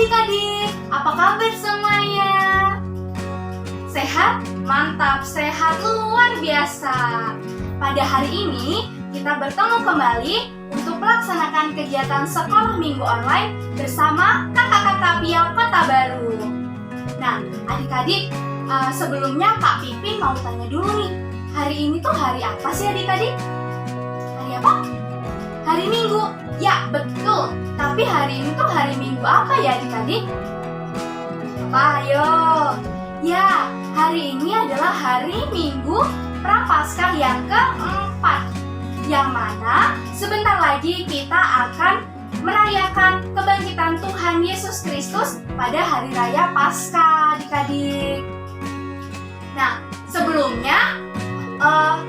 adik-adik, apa kabar semuanya? Sehat? Mantap, sehat luar biasa. Pada hari ini, kita bertemu kembali untuk melaksanakan kegiatan sekolah minggu online bersama kakak-kakak Piau Kota Baru. Nah, adik-adik, sebelumnya Kak Pipin mau tanya dulu nih, hari ini tuh hari apa sih adik-adik? Hari apa? Hari Minggu. Ya, betul. Tapi hari ini tuh hari Minggu apa ya adik-adik? Ayo. Ya, hari ini adalah hari Minggu Prapaskah yang keempat. Yang mana sebentar lagi kita akan merayakan kebangkitan Tuhan Yesus Kristus pada hari raya Paskah adik-adik. Nah, sebelumnya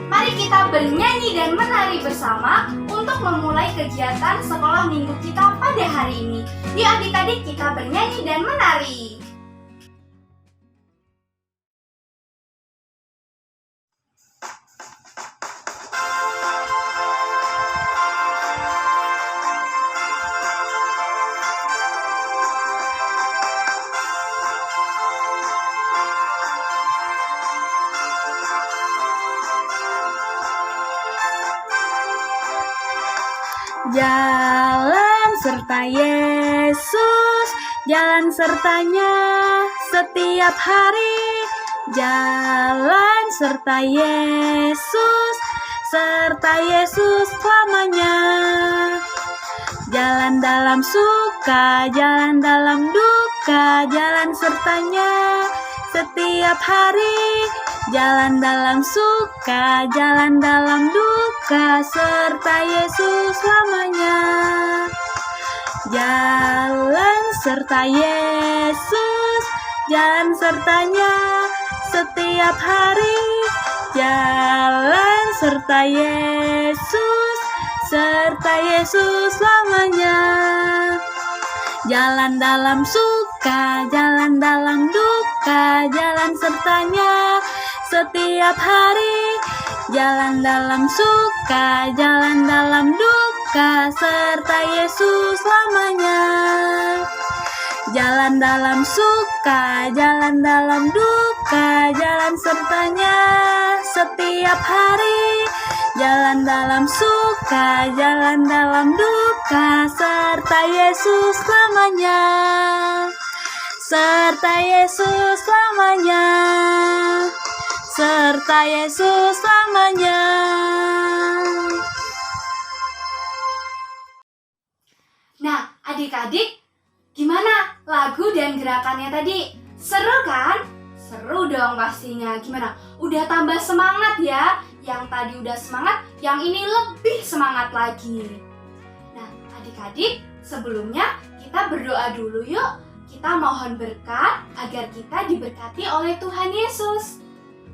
mari kita bernyanyi dan menari bersama untuk memulai kegiatan sekolah minggu kita pada hari ini. Yuk adik-adik, kita bernyanyi dan menari. Jalan serta Yesus, jalan sertanya setiap hari. Jalan serta Yesus selamanya. Jalan dalam suka, jalan dalam duka, jalan sertanya setiap hari. Jalan dalam suka, jalan dalam duka, serta Yesus selamanya. Jalan serta Yesus, jalan sertanya setiap hari. Jalan serta Yesus selamanya. Jalan dalam suka, jalan dalam duka, jalan sertanya setiap hari. Jalan dalam suka, jalan dalam duka, serta Yesus selamanya. Jalan dalam suka, jalan dalam duka, jalan sertanya setiap hari. Jalan dalam suka, jalan dalam duka, serta Yesus selamanya. Serta Yesus selamanya. Serta Yesus selamanya. Nah, adik-adik, gimana lagu dan gerakannya tadi? Seru kan? Seru dong pastinya. Gimana? Udah tambah semangat ya? Yang tadi udah semangat, yang ini lebih semangat lagi. Nah, adik-adik, sebelumnya kita berdoa dulu yuk. Kita mohon berkat agar kita diberkati oleh Tuhan Yesus.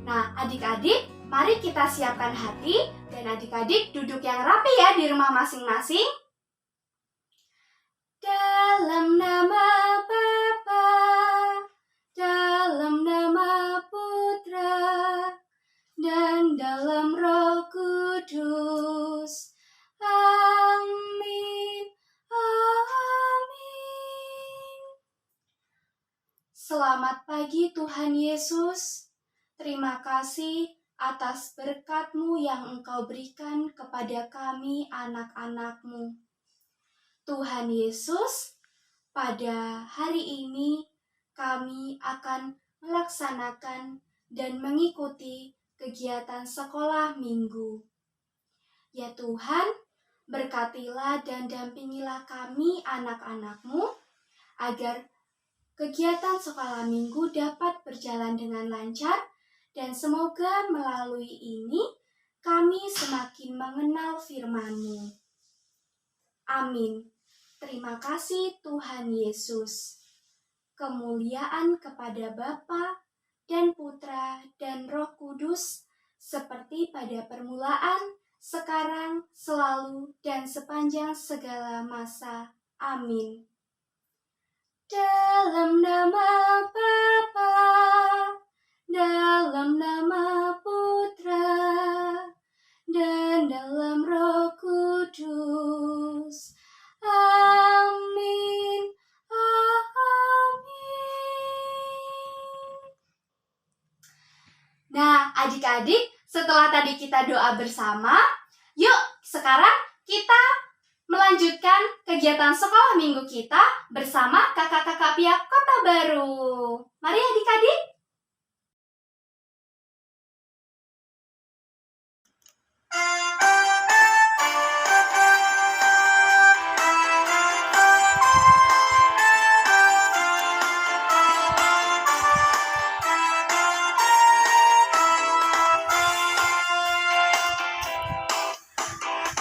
Nah, adik-adik, mari kita siapkan hati dan adik-adik duduk yang rapi ya di rumah masing-masing. Dalam nama Bapa, dalam nama Putra, dan dalam Roh Kudus. Amin. Amin. Selamat pagi Tuhan Yesus. Terima kasih atas berkat-Mu yang Engkau berikan kepada kami anak-anak-Mu. Tuhan Yesus, pada hari ini kami akan melaksanakan dan mengikuti kegiatan sekolah minggu. Ya Tuhan, berkatilah dan dampingilah kami anak-anak-Mu agar kegiatan sekolah minggu dapat berjalan dengan lancar. Dan semoga melalui ini kami semakin mengenal firman-Mu. Amin. Terima kasih Tuhan Yesus. Kemuliaan kepada Bapa dan Putra dan Roh Kudus, seperti pada permulaan, sekarang, selalu, dan sepanjang segala masa. Amin. Dalam nama Bapa, dalam nama Putra, dan dalam Roh Kudus. Amin. Amin. adik-adik, setelah tadi kita doa bersama, yuk sekarang kita melanjutkan kegiatan sekolah minggu kita bersama kakak-kakak pihak Kota Baru. Mari adik-adik.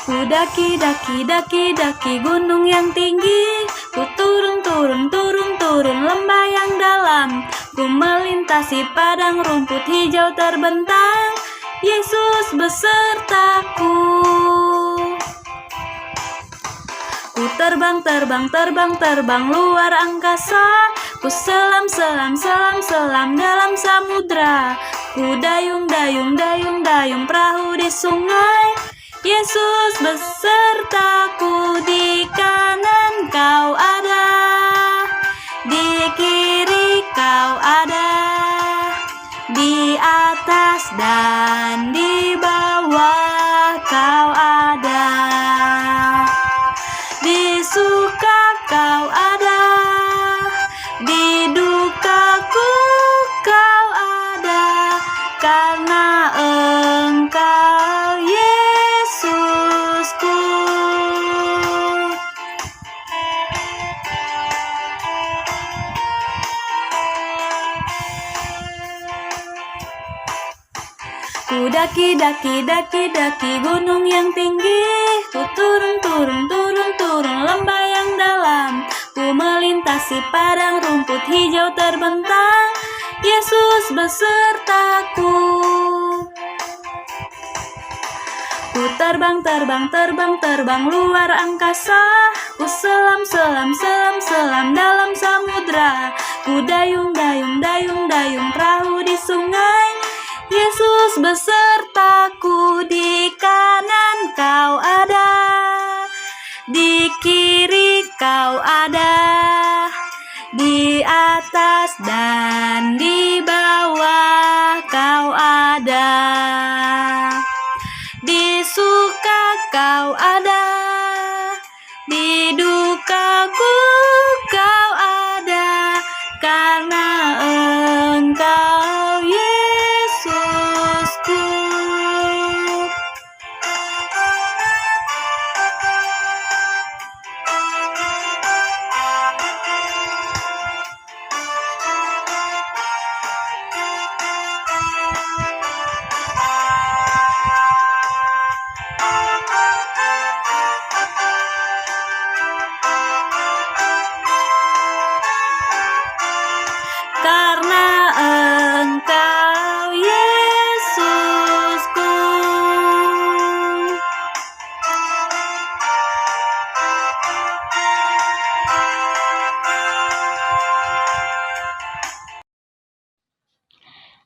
Ku daki gunung yang tinggi. Ku turun lembah yang dalam. Ku melintasi padang rumput hijau terbentang. Yesus besertaku. Ku terbang luar angkasa. Ku selam dalam samudra. Ku dayung perahu di sungai. Yesus besertaku, di kanan kau ada, di kiri kau ada, di atas dan di bawah kau ada, di suka kau ada, di dukaku kau ada, karena Engkau Yesusku. Ku daki gunung yang tinggi. Ku turun lembah yang dalam. Ku melintasi padang rumput hijau terbentang. Yesus besertaku. Ku terbang luar angkasa. Ku selam dalam samudra. Ku dayung perahu di sungai. Yesus besertaku, di kanan kau ada, di kiri kau ada, di atas dan di bawah kau ada, di suka kau ada, di dukaku kau ada, karena Engkau Yesusku. Karena Engkau Yesusku.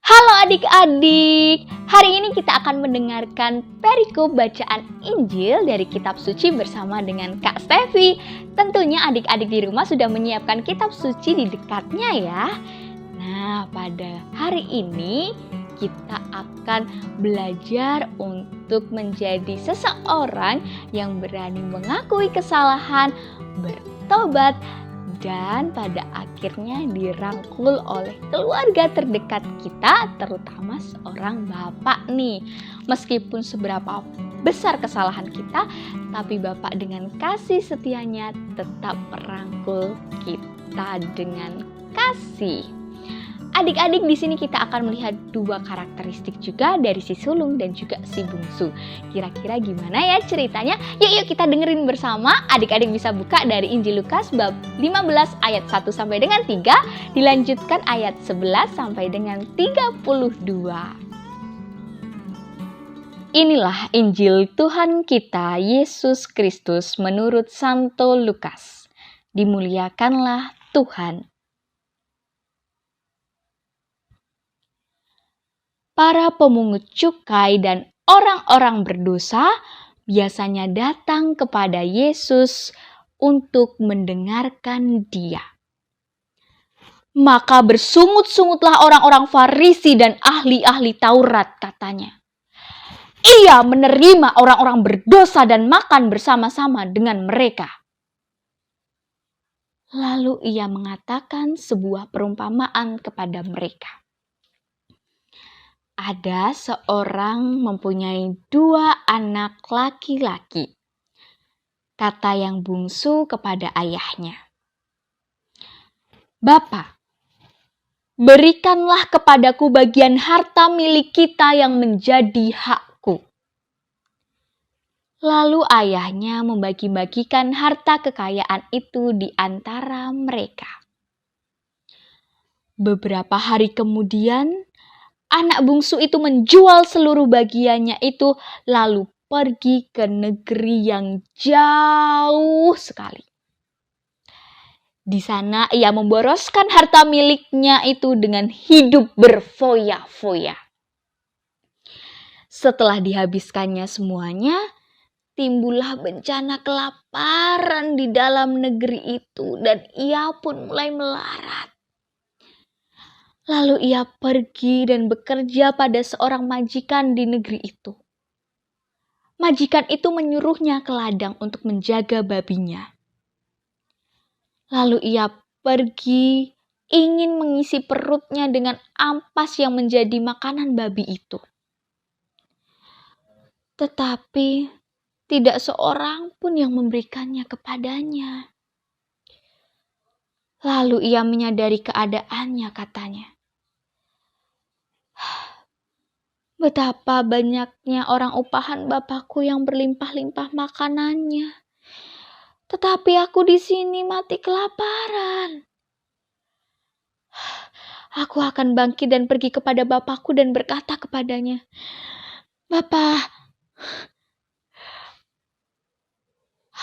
Halo adik-adik, hari ini kita akan mendengarkan perikop bacaan Injil dari kitab suci bersama dengan Kak Stevi. Tentunya adik-adik di rumah sudah menyiapkan kitab suci di dekatnya ya. Nah, pada hari ini kita akan belajar untuk menjadi seseorang yang berani mengakui kesalahan, bertobat, dan pada akhirnya dirangkul oleh keluarga terdekat kita, terutama seorang bapak nih. Meskipun seberapa besar kesalahan kita, tapi bapak dengan kasih setianya tetap merangkul kita dengan kasih. Adik-adik, di sini kita akan melihat dua karakteristik juga dari si sulung dan juga si bungsu. Kira-kira gimana ya ceritanya? Yuk kita dengerin bersama. Adik-adik bisa buka dari Injil Lukas bab 15 ayat 1 sampai dengan 3, dilanjutkan ayat 11 sampai dengan 32. Inilah Injil Tuhan kita Yesus Kristus menurut Santo Lukas. Dimuliakanlah Tuhan. Para pemungut cukai dan orang-orang berdosa biasanya datang kepada Yesus untuk mendengarkan Dia. Maka bersungut-sungutlah orang-orang Farisi dan ahli-ahli Taurat, katanya. Ia menerima orang-orang berdosa dan makan bersama-sama dengan mereka. Lalu ia mengatakan sebuah perumpamaan kepada mereka. Ada seorang mempunyai 2 anak laki-laki. Kata yang bungsu kepada ayahnya, "Bapa, berikanlah kepadaku bagian harta milik kita yang menjadi hakku." Lalu ayahnya membagi-bagikan harta kekayaan itu di antara mereka. Beberapa hari kemudian, anak bungsu itu menjual seluruh bagiannya itu lalu pergi ke negeri yang jauh sekali. Di sana ia memboroskan harta miliknya itu dengan hidup berfoya-foya. Setelah dihabiskannya semuanya, timbullah bencana kelaparan di dalam negeri itu dan ia pun mulai melarat. Lalu ia pergi dan bekerja pada seorang majikan di negeri itu. Majikan itu menyuruhnya ke ladang untuk menjaga babinya. Lalu ia pergi ingin mengisi perutnya dengan ampas yang menjadi makanan babi itu. Tetapi tidak seorang pun yang memberikannya kepadanya. Lalu ia menyadari keadaannya, katanya. Betapa banyaknya orang upahan bapakku yang berlimpah-limpah makanannya. Tetapi aku di sini mati kelaparan. Aku akan bangkit dan pergi kepada bapakku dan berkata kepadanya, "Bapa,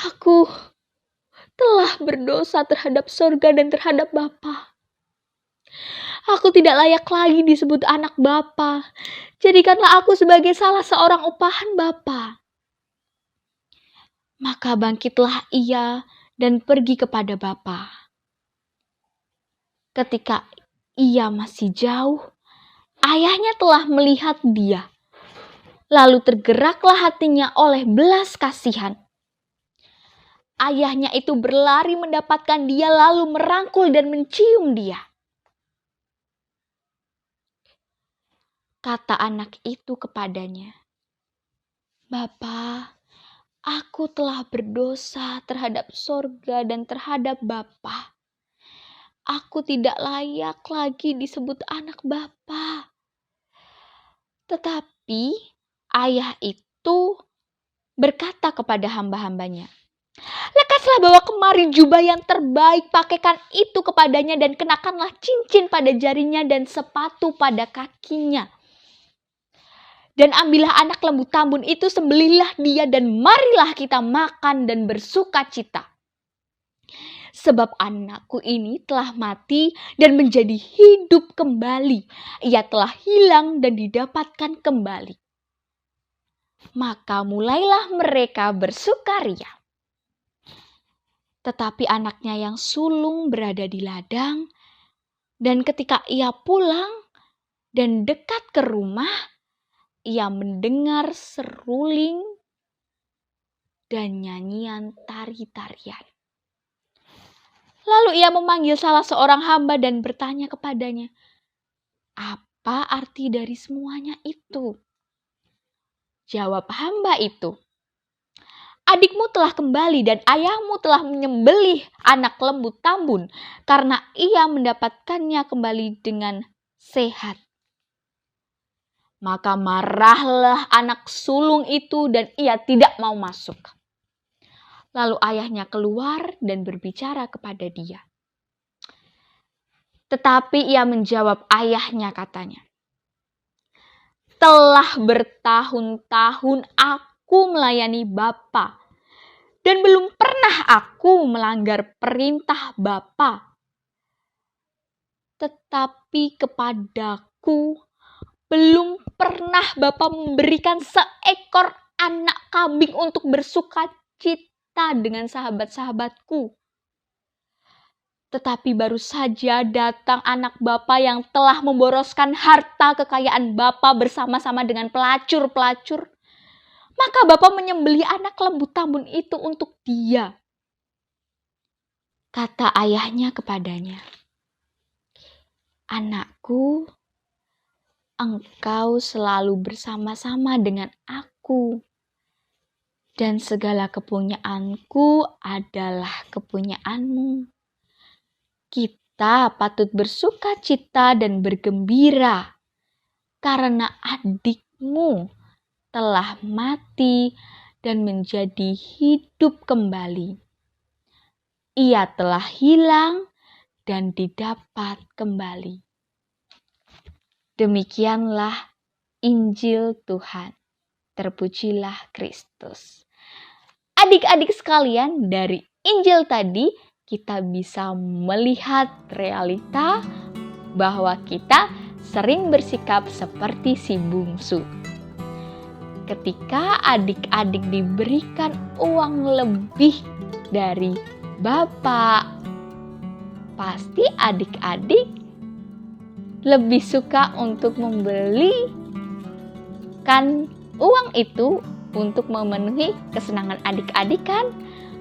aku telah berdosa terhadap surga dan terhadap Bapa. Aku tidak layak lagi disebut anak Bapa. Jadikanlah aku sebagai salah seorang upahan Bapa." Maka bangkitlah ia dan pergi kepada Bapa. Ketika ia masih jauh, ayahnya telah melihat dia. Lalu tergeraklah hatinya oleh belas kasihan. Ayahnya itu berlari mendapatkan dia lalu merangkul dan mencium dia. Kata anak itu kepadanya, "Bapa, aku telah berdosa terhadap sorga dan terhadap Bapa. Aku tidak layak lagi disebut anak Bapa." Tetapi ayah itu berkata kepada hamba-hambanya, "Lekaslah bawa kemari jubah yang terbaik, pakaikan itu kepadanya dan kenakanlah cincin pada jarinya dan sepatu pada kakinya. Dan ambillah anak lembu tambun itu, sembelihlah dia dan marilah kita makan dan bersuka cita. Sebab anakku ini telah mati dan menjadi hidup kembali. Ia telah hilang dan didapatkan kembali." Maka mulailah mereka bersukaria. Tetapi anaknya yang sulung berada di ladang, dan ketika ia pulang dan dekat ke rumah, ia mendengar seruling dan nyanyian tari-tarian. Lalu ia memanggil salah seorang hamba dan bertanya kepadanya, "Apa arti dari semuanya itu?" Jawab hamba itu, "Adikmu telah kembali dan ayahmu telah menyembelih anak lembu tambun karena ia mendapatkannya kembali dengan sehat." Maka marahlah anak sulung itu dan ia tidak mau masuk. Lalu ayahnya keluar dan berbicara kepada dia. Tetapi ia menjawab ayahnya, katanya, "Telah bertahun-tahun aku melayani Bapa, dan belum pernah aku melanggar perintah Bapa. Tetapi kepadaku belum pernah Bapa memberikan seekor anak kambing untuk bersuka cita dengan sahabat-sahabatku. Tetapi baru saja datang anak bapa yang telah memboroskan harta kekayaan bapa bersama-sama dengan pelacur-pelacur. Maka bapa menyembelih anak lembu tambun itu untuk dia. Kata ayahnya kepadanya, "Anakku, engkau selalu bersama-sama dengan aku, dan segala kepunyaanku adalah kepunyaanmu. Kita patut bersuka cita dan bergembira karena adikmu telah mati dan menjadi hidup kembali. Ia telah hilang dan didapat kembali." Demikianlah Injil Tuhan. Terpujilah Kristus. Adik-adik sekalian, dari Injil tadi kita bisa melihat realita bahwa kita sering bersikap seperti si bungsu. Ketika adik-adik diberikan uang lebih dari bapak, pasti adik-adik lebih suka untuk membelikan uang itu untuk memenuhi kesenangan adik-adik kan?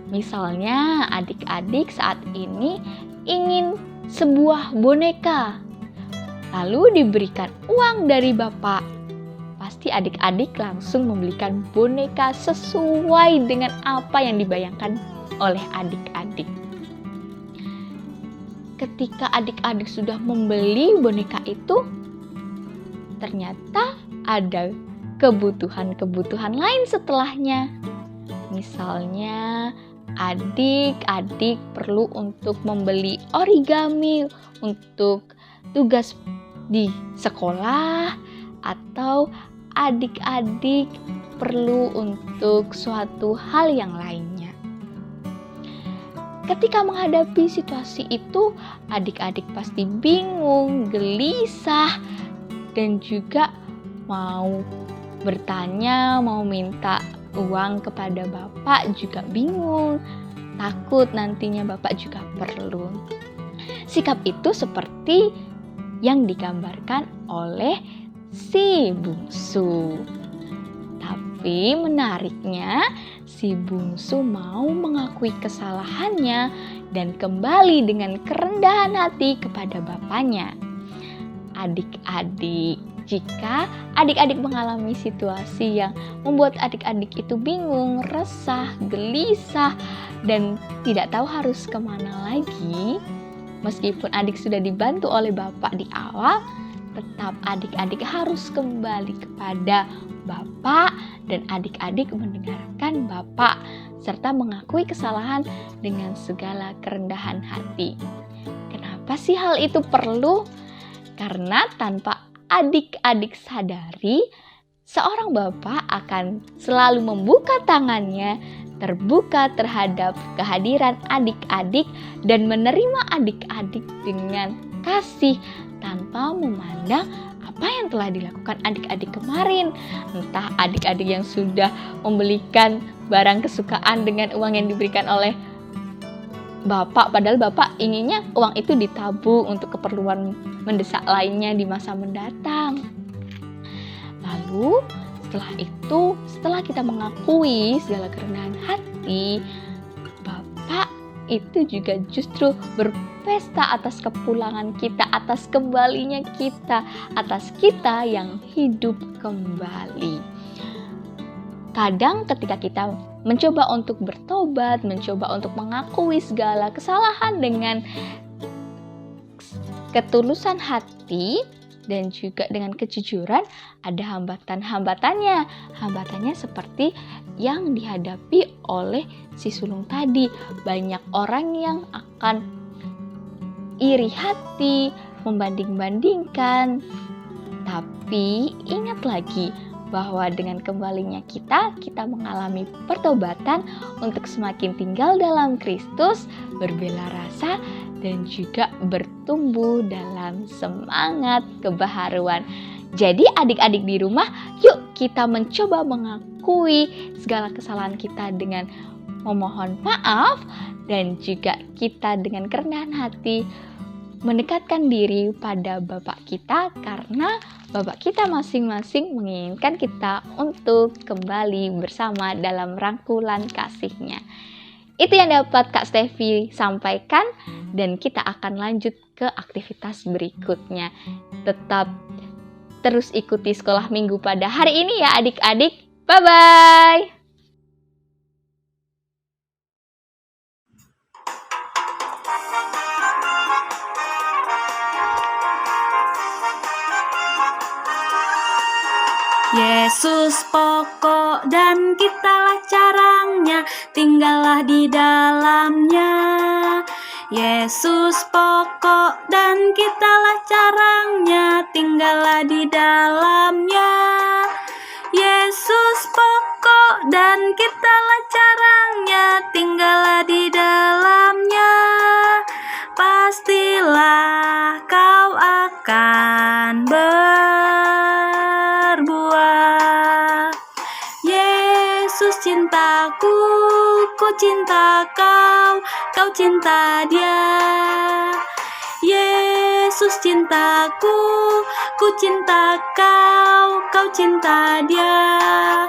Misalnya adik-adik saat ini ingin sebuah boneka, lalu diberikan uang dari bapak. Pasti adik-adik langsung membelikan boneka sesuai dengan apa yang dibayangkan oleh adik-adik. Ketika adik-adik sudah membeli boneka itu, ternyata ada kebutuhan-kebutuhan lain setelahnya. Misalnya, adik-adik perlu untuk membeli origami untuk tugas di sekolah, atau adik-adik perlu untuk suatu hal yang lainnya. Ketika menghadapi situasi itu, adik-adik pasti bingung, gelisah, dan juga mau bertanya, mau minta uang kepada bapak juga bingung, takut nantinya bapak juga perlu. Sikap itu seperti yang digambarkan oleh si bungsu. Tapi menariknya, si bungsu mau mengakui kesalahannya dan kembali dengan kerendahan hati kepada bapaknya. Adik-adik, jika adik-adik mengalami situasi yang membuat adik-adik itu bingung, resah, gelisah, dan tidak tahu harus kemana lagi, meskipun adik sudah dibantu oleh bapak di awal, tetap adik-adik harus kembali kepada bapak, dan adik-adik mendengarkan bapak serta mengakui kesalahan dengan segala kerendahan hati. Kenapa sih hal itu perlu? Karena tanpa adik-adik sadari, seorang bapak akan selalu membuka tangannya, terbuka terhadap kehadiran adik-adik dan menerima adik-adik dengan kasih tanpa memandang apa yang telah dilakukan adik-adik kemarin. Entah adik-adik yang sudah membelikan barang kesukaan dengan uang yang diberikan oleh bapak, padahal bapak inginnya uang itu ditabung untuk keperluan mendesak lainnya di masa mendatang. Lalu setelah kita mengakui segala kerendahan hati, bapak itu juga justru berpesta atas kepulangan kita, atas kembalinya kita, atas kita yang hidup kembali. Kadang ketika kita mencoba untuk bertobat, mencoba untuk mengakui segala kesalahan dengan ketulusan hati dan juga dengan kejujuran, ada hambatan-hambatannya. Hambatannya seperti yang dihadapi oleh si sulung tadi. Banyak orang yang akan iri hati, membanding-bandingkan. Tapi ingat lagi bahwa dengan kembalinya kita mengalami pertobatan untuk semakin tinggal dalam Kristus, berbela rasa, dan juga bertumbuh dalam semangat kebaharuan. Jadi adik-adik di rumah, yuk kita mencoba mengakui segala kesalahan kita dengan memohon maaf dan juga kita dengan kerendahan hati mendekatkan diri pada Bapak kita, karena Bapak kita masing-masing menginginkan kita untuk kembali bersama dalam rangkulan kasih-Nya. Itu yang dapat Kak Stevi sampaikan, dan kita akan lanjut ke aktivitas berikutnya. Tetap terus ikuti sekolah minggu pada hari ini ya adik-adik. Bye-bye! Yesus pokok dan kitalah carangnya, tinggallah di dalamnya. Yesus pokok dan kitalah carangnya, tinggallah di dalamnya. Yesus pokok dan kitalah carangnya, tinggallah di dalamnya. Pastilah kau akan berbuah. Yesus cintaku, ku cinta kau, kau cinta Dia. Yesus cintaku, ku cinta kau, kau cinta Dia.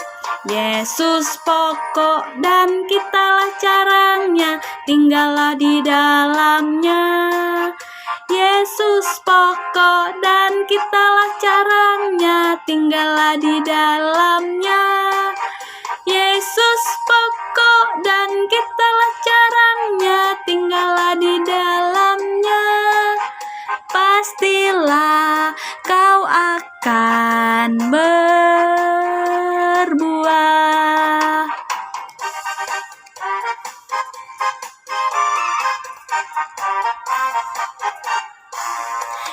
Yesus pokok dan kitalah carangnya, tinggallah di dalamnya. Yesus pokok dan kitalah carangnya, tinggallah di dalamnya. Yesus pokok dan kitalah carangnya, tinggallah di dalamnya. Pastilah kau akan berbuah.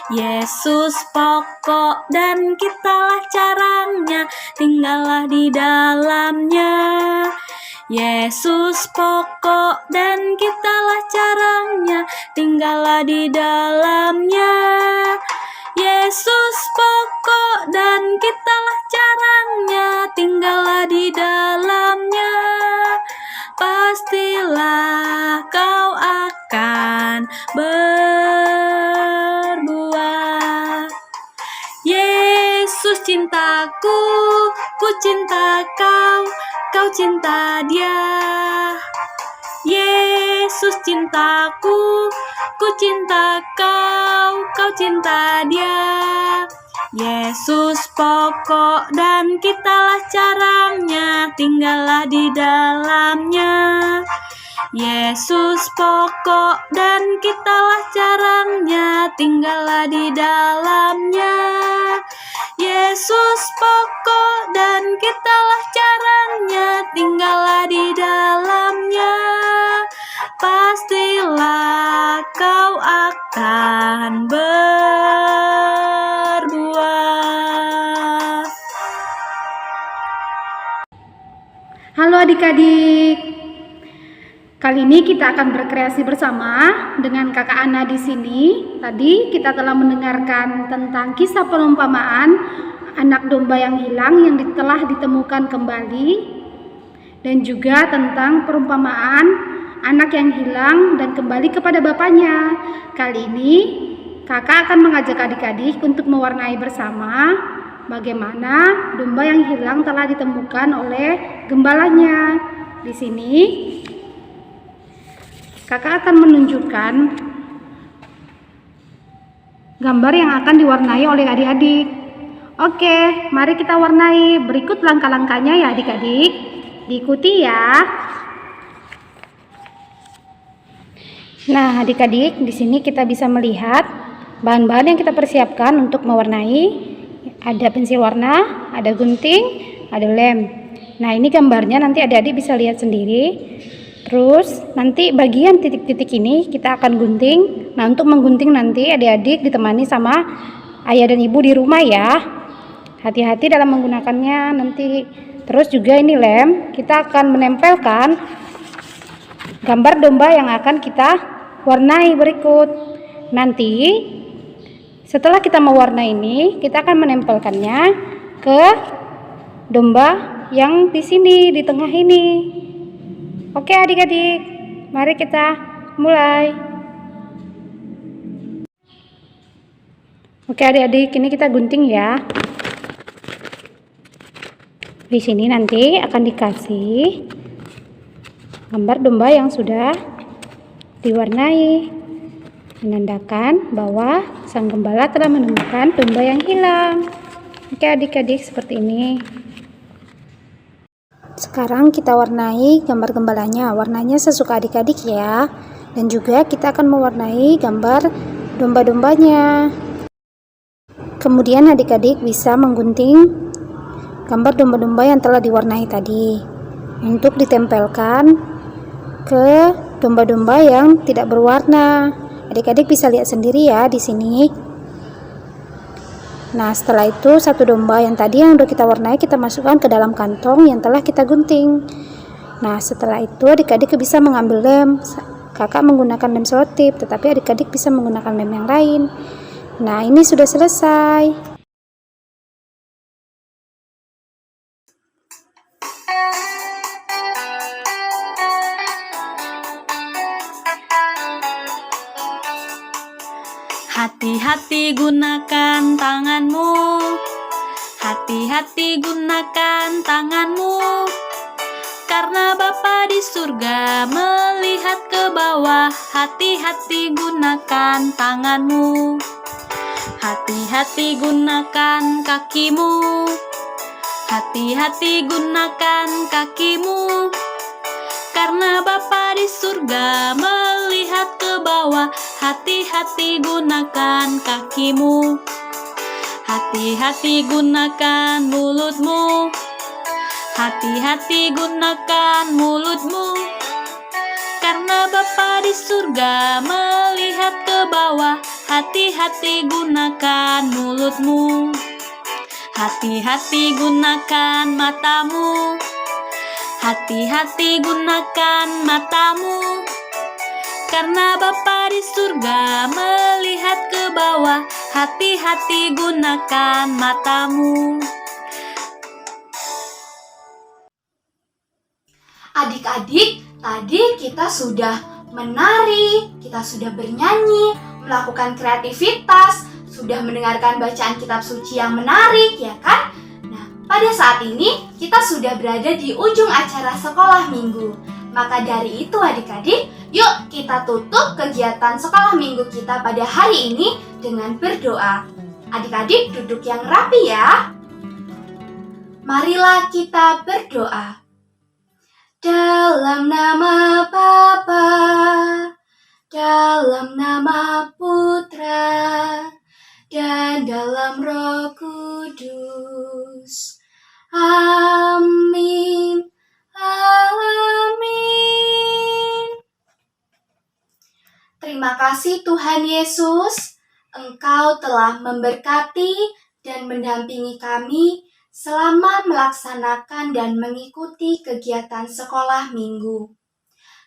Yesus pokok dan kitalah carangnya, tinggallah di dalamnya. Yesus pokok dan kitalah carangnya, tinggallah di dalamnya. Yesus pokok dan kitalah carangnya, tinggallah di dalamnya. Pastilah kau akan berbuah. Yesus cintaku, ku cinta kau, kau cinta Dia. Yesus cintaku, ku cinta kau, kau cinta Dia. Yesus pokok dan kitalah carangnya, tinggallah di dalamnya. Yesus pokok dan kitalah carangnya, tinggallah di dalamnya. Yesus pokok dan kitalah carangnya, tinggallah di dalamnya. Pastilah kau akan berbuah. Halo adik-adik. Kali ini kita akan berkreasi bersama dengan Kakak Ana di sini. Tadi kita telah mendengarkan tentang kisah perumpamaan anak domba yang hilang yang telah ditemukan kembali, dan juga tentang perumpamaan anak yang hilang dan kembali kepada bapaknya. Kali ini Kakak akan mengajak adik-adik untuk mewarnai bersama bagaimana domba yang hilang telah ditemukan oleh gembalanya. Di sini Kakak akan menunjukkan gambar yang akan diwarnai oleh adik-adik. Oke, mari kita warnai. Berikut langkah-langkahnya ya adik-adik. Diikuti ya. Nah, adik-adik, di sini kita bisa melihat bahan-bahan yang kita persiapkan untuk mewarnai. Ada pensil warna, ada gunting, ada lem. Nah, ini gambarnya nanti adik-adik bisa lihat sendiri. Terus nanti bagian titik-titik ini kita akan gunting. Nah, untuk menggunting nanti adik-adik ditemani sama ayah dan ibu di rumah ya. Hati-hati dalam menggunakannya nanti. Terus juga ini lem, kita akan menempelkan gambar domba yang akan kita warnai berikut. Nanti setelah kita mewarnai ini, kita akan menempelkannya ke domba yang di sini, di tengah ini. Oke adik-adik, Mari kita mulai. Oke adik-adik, ini kita gunting ya. Di sini nanti akan dikasih gambar domba yang sudah diwarnai, menandakan bahwa sang gembala telah menemukan domba yang hilang. Oke adik-adik, seperti ini. Sekarang kita warnai gambar gembalanya. Warnanya sesuka adik-adik ya. Dan juga kita akan mewarnai gambar domba-dombanya. Kemudian adik-adik bisa menggunting gambar domba-domba yang telah diwarnai tadi untuk ditempelkan ke domba-domba yang tidak berwarna. Adik-adik bisa lihat sendiri ya di sini. Nah, setelah itu satu domba yang tadi yang udah kita warnai kita masukkan ke dalam kantong yang telah kita gunting. Nah, setelah itu adik-adik bisa mengambil lem. Kakak menggunakan lem selotip, tetapi adik-adik bisa menggunakan lem yang lain. Nah, ini sudah selesai. Hati-hati gunakan tanganmu. Hati-hati gunakan tanganmu. Karena Bapa di surga melihat ke bawah. Hati-hati gunakan tanganmu. Hati-hati gunakan kakimu. Hati-hati gunakan kakimu. Karena Bapa di surga melihat ke bawah. Hati-hati gunakan kakimu. Hati-hati gunakan mulutmu. Hati-hati gunakan mulutmu. Karena Bapa di surga melihat ke bawah. Hati-hati gunakan mulutmu. Hati-hati gunakan matamu. Hati-hati gunakan matamu. Karena Bapa di surga melihat ke bawah. Hati-hati gunakan matamu. Adik-adik, tadi kita sudah menari, kita sudah bernyanyi, melakukan kreativitas, sudah mendengarkan bacaan kitab suci yang menarik, ya kan? Nah, pada saat ini kita sudah berada di ujung acara sekolah minggu. Maka dari itu adik-adik, yuk kita tutup kegiatan sekolah minggu kita pada hari ini dengan berdoa. Adik-adik duduk yang rapi ya. Marilah kita berdoa. Dalam nama Bapa, dalam nama Putra, dan dalam Roh Kudus. Amin. Amin. Terima kasih Tuhan Yesus, Engkau telah memberkati dan mendampingi kami selama melaksanakan dan mengikuti kegiatan sekolah minggu.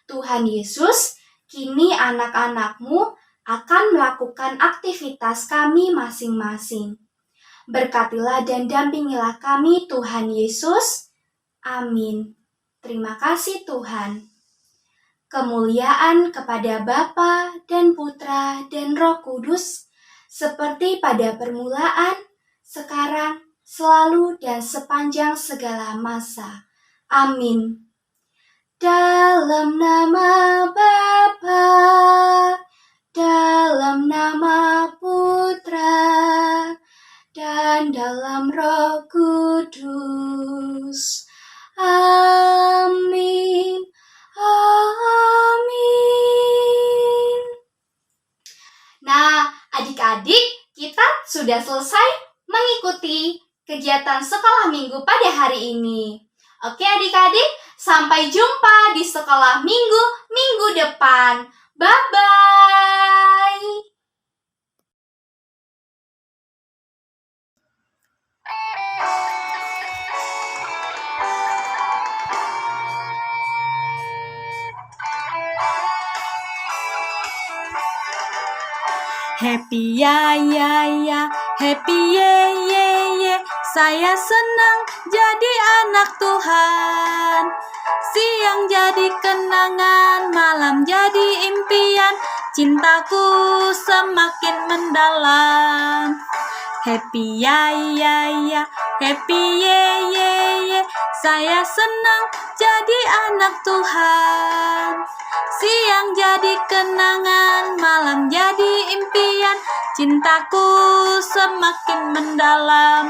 Tuhan Yesus, kini anak-anak-Mu akan melakukan aktivitas kami masing-masing. Berkatilah dan dampingilah kami Tuhan Yesus. Amin. Terima kasih Tuhan. Kemuliaan kepada Bapa dan Putra dan Roh Kudus, seperti pada permulaan, sekarang, selalu dan sepanjang segala masa. Amin. Dalam nama Bapa, dalam nama Putra, dan dalam Roh Kudus. Amin. Amin. Nah, adik-adik, kita sudah selesai mengikuti kegiatan sekolah minggu pada hari ini. Oke adik-adik, sampai jumpa di sekolah minggu depan. Bye-bye. Happy ya ya ya, happy ye ye ye, saya senang jadi anak Tuhan. Siang jadi kenangan, malam jadi impian, cintaku semakin mendalam. Happy ya ya ya, happy ye ye ye, saya senang jadi anak Tuhan. Siang jadi kenangan, malam jadi impian, cintaku semakin mendalam.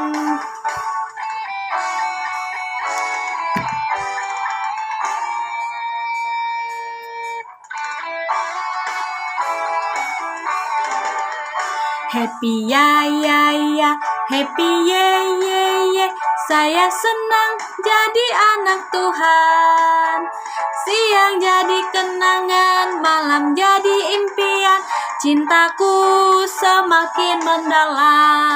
Happy ya ya ya, happy ye ye ye, saya senang jadi anak Tuhan. Siang jadi kenangan, malam jadi impian, cintaku semakin mendalam.